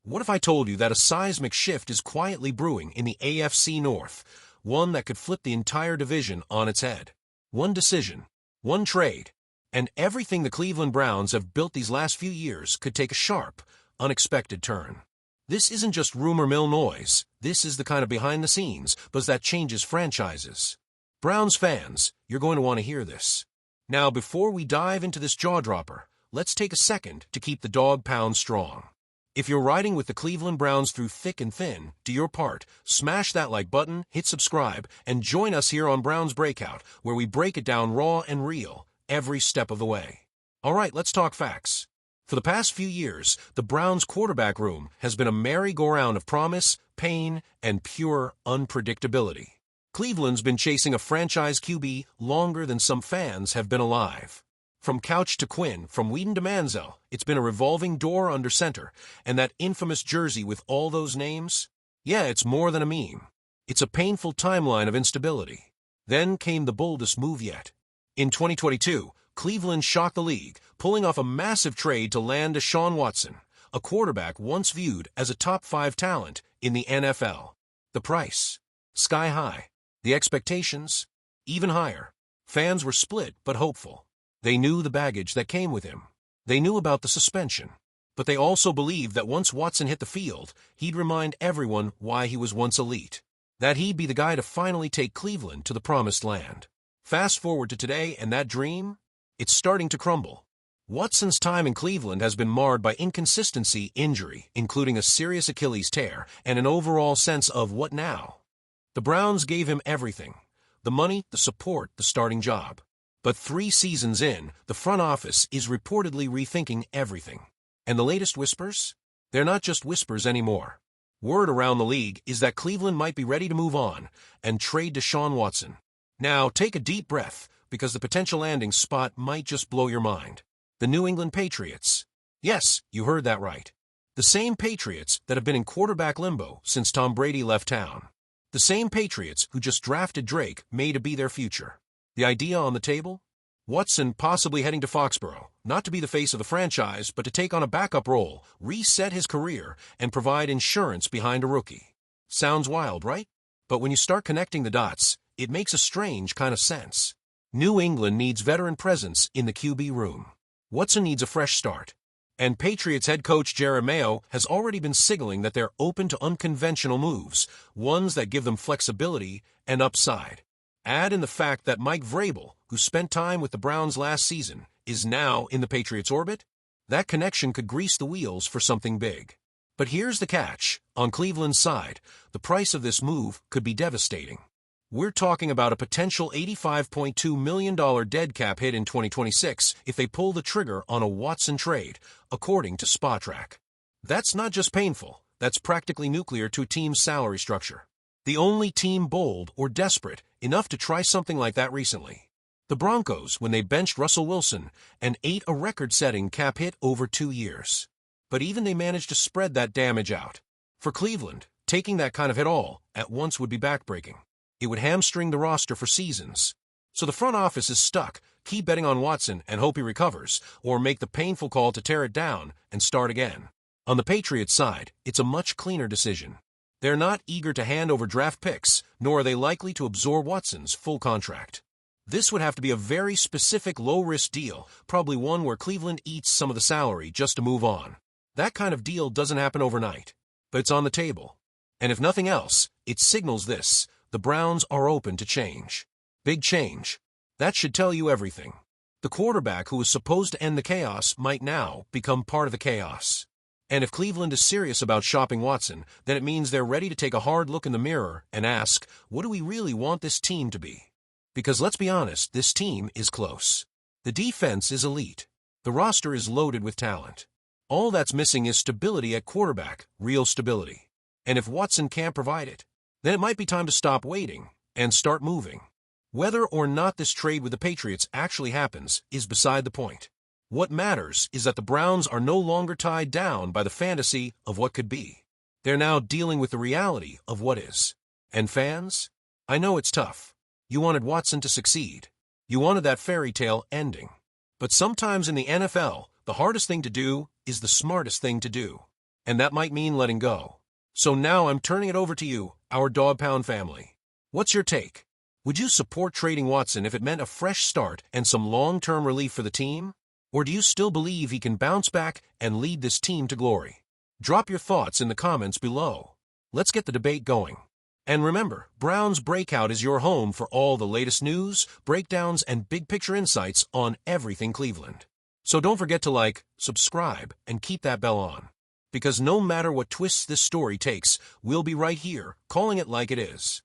What if I told you that a seismic shift is quietly brewing in the AFC North, one that could flip the entire division on its head? One decision, one trade, and everything the Cleveland Browns have built these last few years could take a sharp, unexpected turn. This isn't just rumor mill noise. This is the kind of behind-the-scenes buzz that changes franchises. Browns fans, you're going to want to hear this. Now, before we dive into this jaw-dropper, let's take a second to keep the dog pound strong. If you're riding with the Cleveland Browns through thick and thin, do your part, smash that like button, hit subscribe, and join us here on Browns Breakout, where we break it down raw and real, every step of the way. All right, let's talk facts. For the past few years, the Browns' quarterback room has been a merry-go-round of promise, pain, and pure unpredictability. Cleveland's been chasing a franchise QB longer than some fans have been alive. From Couch to Quinn, from Whedon to Manziel, it's been a revolving door under center, and that infamous jersey with all those names? Yeah, it's more than a meme. It's a painful timeline of instability. Then came the boldest move yet. In 2022, Cleveland shocked the league, pulling off a massive trade to land Deshaun Watson, a quarterback once viewed as a top 5 talent in the NFL. The price? Sky high. The expectations? Even higher. Fans were split but hopeful. They knew the baggage that came with him. They knew about the suspension. But they also believed that once Watson hit the field, he'd remind everyone why he was once elite. That he'd be the guy to finally take Cleveland to the promised land. Fast forward to today, and that dream? It's starting to crumble. Watson's time in Cleveland has been marred by inconsistency, injury, including a serious Achilles tear, and an overall sense of what now? The Browns gave him everything. The money, the support, the starting job. But 3 seasons in, the front office is reportedly rethinking everything. And the latest whispers? They're not just whispers anymore. Word around the league is that Cleveland might be ready to move on and trade Deshaun Watson. Now, take a deep breath, because the potential landing spot might just blow your mind. The New England Patriots. Yes, you heard that right. The same Patriots that have been in quarterback limbo since Tom Brady left town. The same Patriots who just drafted Drake may to be their future. The idea on the table? Watson possibly heading to Foxborough, not to be the face of the franchise, but to take on a backup role, reset his career, and provide insurance behind a rookie. Sounds wild, right? But when you start connecting the dots, it makes a strange kind of sense. New England needs veteran presence in the QB room. Watson needs a fresh start. And Patriots head coach Jerry Mayo has already been signaling that they're open to unconventional moves, ones that give them flexibility and upside. Add in the fact that Mike Vrabel, who spent time with the Browns last season, is now in the Patriots' orbit. That connection could grease the wheels for something big. But here's the catch. On Cleveland's side, the price of this move could be devastating. We're talking about a potential $85.2 million dead cap hit in 2026 if they pull the trigger on a Watson trade, according to Spotrac. That's not just painful, that's practically nuclear to a team's salary structure. The only team bold or desperate enough to try something like that recently. The Broncos, when they benched Russell Wilson and ate a record-setting cap hit over 2 years. But even they managed to spread that damage out. For Cleveland, taking that kind of hit all at once would be backbreaking. It would hamstring the roster for seasons. So the front office is stuck. Keep betting on Watson and hope he recovers, or make the painful call to tear it down and start again. On the Patriots side, it's a much cleaner decision. They're not eager to hand over draft picks, nor are they likely to absorb Watson's full contract. This would have to be a very specific low-risk deal, probably one where Cleveland eats some of the salary just to move on. That kind of deal doesn't happen overnight, but it's on the table. And if nothing else, it signals this: the Browns are open to change. Big change. That should tell you everything. The quarterback who was supposed to end the chaos might now become part of the chaos. And if Cleveland is serious about shopping Watson, then it means they're ready to take a hard look in the mirror and ask, what do we really want this team to be? Because let's be honest, this team is close. The defense is elite. The roster is loaded with talent. All that's missing is stability at quarterback, real stability. And if Watson can't provide it, then it might be time to stop waiting and start moving. Whether or not this trade with the Patriots actually happens is beside the point. What matters is that the Browns are no longer tied down by the fantasy of what could be. They're now dealing with the reality of what is. And fans, I know it's tough. You wanted Watson to succeed. You wanted that fairy tale ending. But sometimes in the NFL, the hardest thing to do is the smartest thing to do. and that might mean letting go. So now I'm turning it over to you, our Dog Pound family. What's your take? Would you support trading Watson if it meant a fresh start and some long-term relief for the team? Or do you still believe he can bounce back and lead this team to glory? Drop your thoughts in the comments below. Let's get the debate going. And remember, Brown's Breakout is your home for all the latest news, breakdowns, and big-picture insights on everything Cleveland. So don't forget to like, subscribe, and keep that bell on. Because no matter what twists this story takes, we'll be right here, calling it like it is.